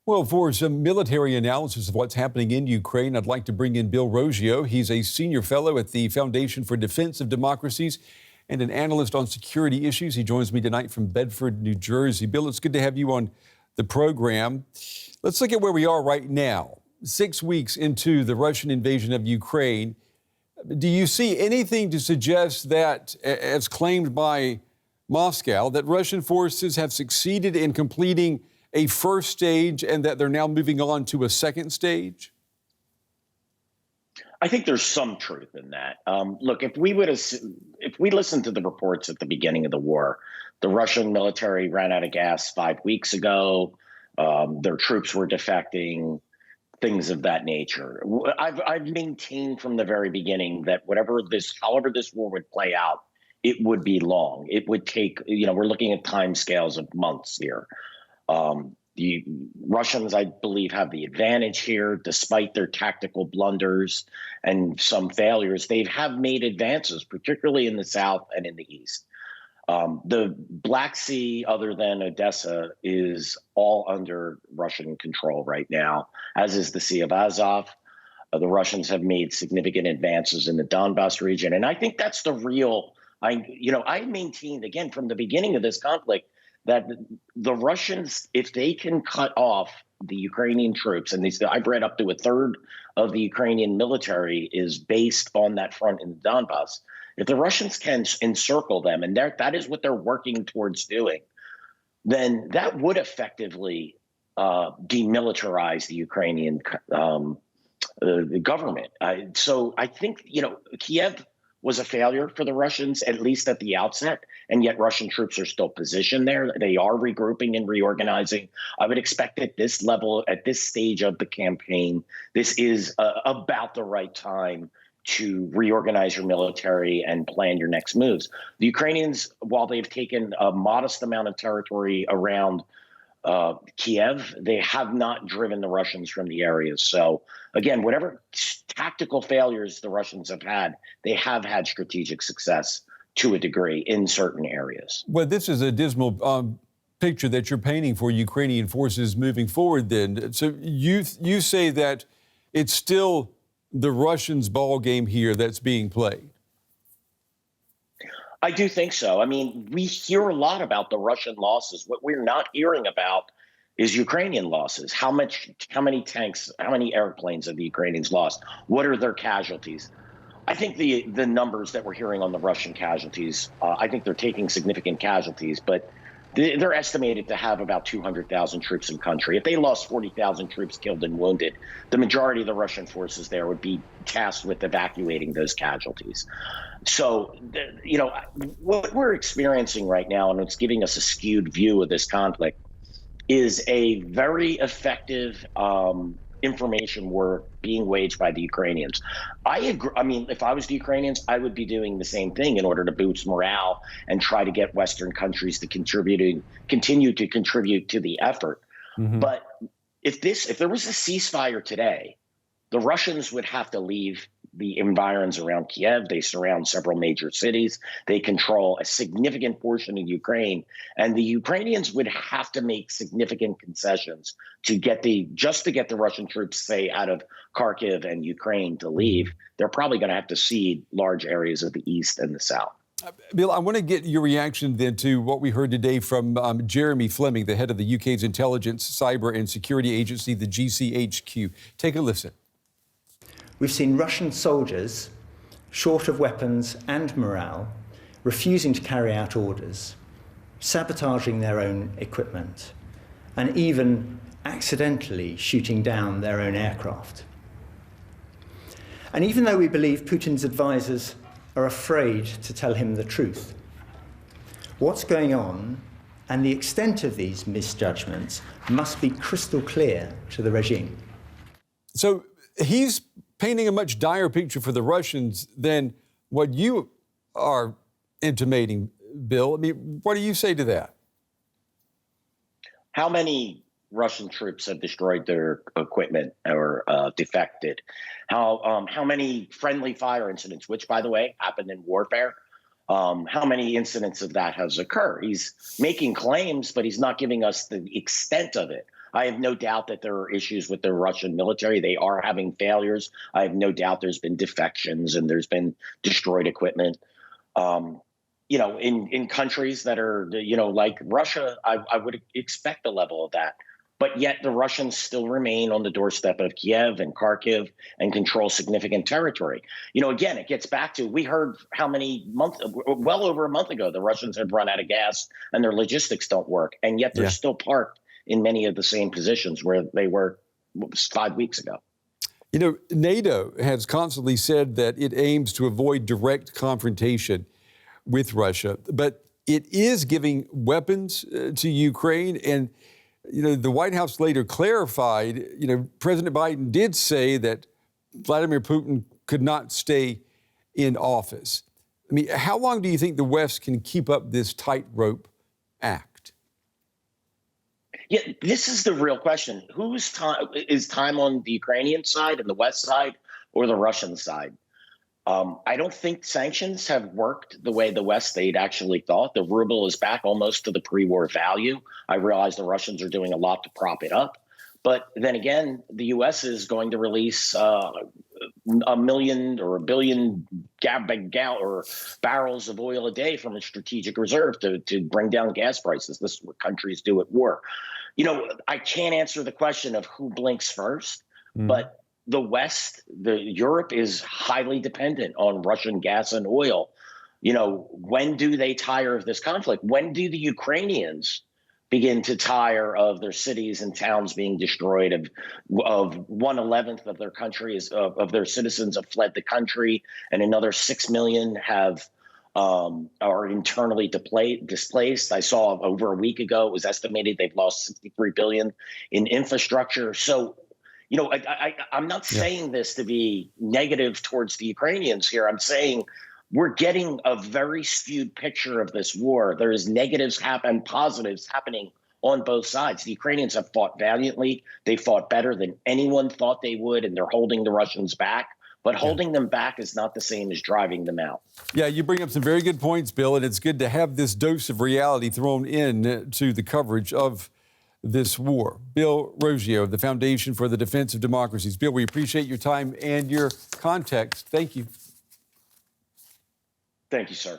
Well, for some military analysis of what's happening in Ukraine, I'd like to bring in Bill Roggio. He's a senior fellow at the Foundation for Defense of Democracies and an analyst on security issues. He joins me tonight from Bedford, New Jersey. Bill, it's good to have you on the program. Let's look at where we are right now, 6 weeks into the Russian invasion of Ukraine. Do you see anything to suggest that, as claimed by Moscow, that Russian forces have succeeded in completing a first stage and that they're now moving on to a second stage? I think there's some truth in that. Look, if we listened to the reports at the beginning of the war, the Russian military ran out of gas 5 weeks ago. Their troops were defecting, things of that nature. I've maintained from the very beginning that however this war would play out, it would be long. It would take, we're looking at timescales of months here. The Russians, I believe, have the advantage here, despite their tactical blunders and some failures. They have made advances, particularly in the south and in the east. The Black Sea, other than Odessa, is all under Russian control right now, as is the Sea of Azov. The Russians have made significant advances in the Donbas region. And I think that's the real, I maintained, again, from the beginning of this conflict, that the Russians, if they can cut off the Ukrainian troops, and I've read up to a third of the Ukrainian military is based on that front in the Donbas. If the Russians can encircle them, and that is what they're working towards doing, then that would effectively demilitarize the Ukrainian the government. So I think, Kiev was a failure for the Russians, at least at the outset, and yet Russian troops are still positioned there. They are regrouping and reorganizing. I would expect at this level, at this stage of the campaign, this is about the right time to reorganize your military and plan your next moves. The Ukrainians, while they've taken a modest amount of territory around Kiev, they have not driven the Russians from the areas. So again, whatever tactical failures the Russians have had, they have had strategic success to a degree in certain areas. Well, this is a dismal picture that you're painting for Ukrainian forces moving forward then. So you say that it's still the Russians' ball game here that's being played. I do think so. I mean, we hear a lot about the Russian losses. What we're not hearing about is Ukrainian losses. How many tanks, how many airplanes have the Ukrainians lost? What are their casualties? I think the numbers that we're hearing on the Russian casualties, I think they're taking significant casualties, but they're estimated to have about 200,000 troops in country. If they lost 40,000 troops killed and wounded, the majority of the Russian forces there would be tasked with evacuating those casualties. So, what we're experiencing right now, and it's giving us a skewed view of this conflict, is a very effective information war being waged by the Ukrainians. I agree. I mean, if I was the Ukrainians, I would be doing the same thing in order to boost morale and try to get Western countries to continue to contribute to the effort. Mm-hmm. But if there was a ceasefire today, the Russians would have to leave the environs around Kiev. They surround several major cities. They control a significant portion of Ukraine. And the Ukrainians would have to make significant concessions to get the Russian troops, say, out of Kharkiv and Ukraine to leave. They're probably going to have to cede large areas of the east and the south. Bill, I want to get your reaction then to what we heard today from Jeremy Fleming, the head of the UK's Intelligence, Cyber and Security Agency, the GCHQ. Take a listen. We've seen Russian soldiers, short of weapons and morale, refusing to carry out orders, sabotaging their own equipment, and even accidentally shooting down their own aircraft. And even though we believe Putin's advisors are afraid to tell him the truth, what's going on and the extent of these misjudgments must be crystal clear to the regime. So he's painting a much dire picture for the Russians than what you are intimating, Bill. I mean, what do you say to that? How many Russian troops have destroyed their equipment or defected? How many friendly fire incidents, which, by the way, happened in warfare? How many incidents of that has occurred? He's making claims, but he's not giving us the extent of it. I have no doubt that there are issues with the Russian military. They are having failures. I have no doubt there's been defections and there's been destroyed equipment. In countries that are, like Russia, I would expect a level of that. But yet the Russians still remain on the doorstep of Kiev and Kharkiv and control significant territory. Again, it gets back to, we heard how many months, well over a month ago, the Russians had run out of gas and their logistics don't work. And yet they're still parked in many of the same positions where they were 5 weeks ago. NATO has constantly said that it aims to avoid direct confrontation with Russia, but it is giving weapons to Ukraine. And the White House later clarified, President Biden did say that Vladimir Putin could not stay in office. I mean, how long do you think the West can keep up this tightrope act? Yeah, this is the real question. Whose time is time on the Ukrainian side and the West side or the Russian side? I don't think sanctions have worked the way the West state actually thought. The ruble is back almost to the pre-war value. I realize the Russians are doing a lot to prop it up. But then again, the U.S. is going to release a million or a billion barrels of oil a day from a strategic reserve to bring down gas prices. This is what countries do at war. I can't answer the question of who blinks first, but the West, Europe is highly dependent on Russian gas and oil. When do they tire of this conflict? When do the Ukrainians begin to tire of their cities and towns being destroyed, of 1/11 of their country of their citizens have fled the country, and another 6 million are internally displaced? I saw over a week ago, it was estimated they've lost $63 billion in infrastructure. So, I'm not saying this to be negative towards the Ukrainians here. I'm saying we're getting a very skewed picture of this war. There is negatives and positives happening on both sides. The Ukrainians have fought valiantly. They fought better than anyone thought they would, and they're holding the Russians back. But holding them back is not the same as driving them out. Yeah, you bring up some very good points, Bill, and it's good to have this dose of reality thrown in to the coverage of this war. Bill Roggio, the Foundation for the Defense of Democracies. Bill, we appreciate your time and your context. Thank you. Thank you, sir.